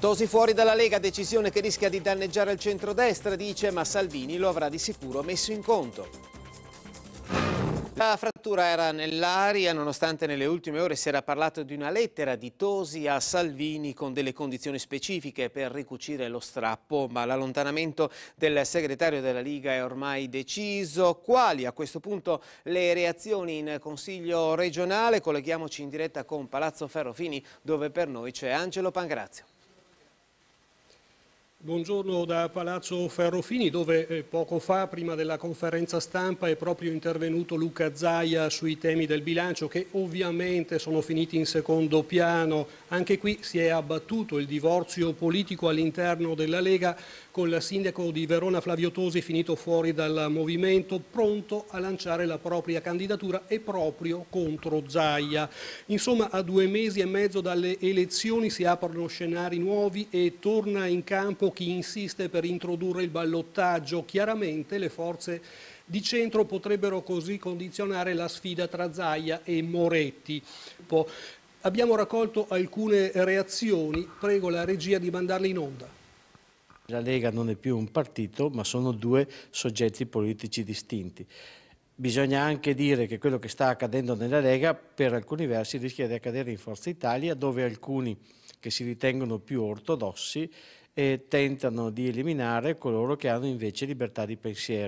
Tosi fuori dalla Lega, decisione che rischia di danneggiare il centrodestra, dice, ma Salvini lo avrà di sicuro messo in conto. La frattura era nell'aria, nonostante nelle ultime ore si era parlato di una lettera di Tosi a Salvini con delle condizioni specifiche per ricucire lo strappo, ma l'allontanamento del segretario della Lega è ormai deciso. Quali a questo punto le reazioni in Consiglio regionale? Colleghiamoci in diretta con Palazzo Ferrofini, dove per noi c'è Angelo Pangrazio. Buongiorno da Palazzo Ferrofini, dove poco fa, prima della conferenza stampa, è proprio intervenuto Luca Zaia sui temi del bilancio, che ovviamente sono finiti in secondo piano. Anche qui si è abbattuto il divorzio politico all'interno della Lega, con il sindaco di Verona Flavio Tosi finito fuori dal movimento, pronto a lanciare la propria candidatura e proprio contro Zaia. Insomma, a 2 mesi e mezzo dalle elezioni si aprono scenari nuovi e torna in campo chi insiste per introdurre il ballottaggio. Chiaramente le forze di centro potrebbero così condizionare la sfida tra Zaia e Moretti. Abbiamo raccolto alcune reazioni, prego la regia di mandarle in onda. La Lega non è più un partito, ma sono 2 soggetti politici distinti. Bisogna anche dire che quello che sta accadendo nella Lega per alcuni versi rischia di accadere in Forza Italia, dove alcuni che si ritengono più ortodossi tentano di eliminare coloro che hanno invece libertà di pensiero.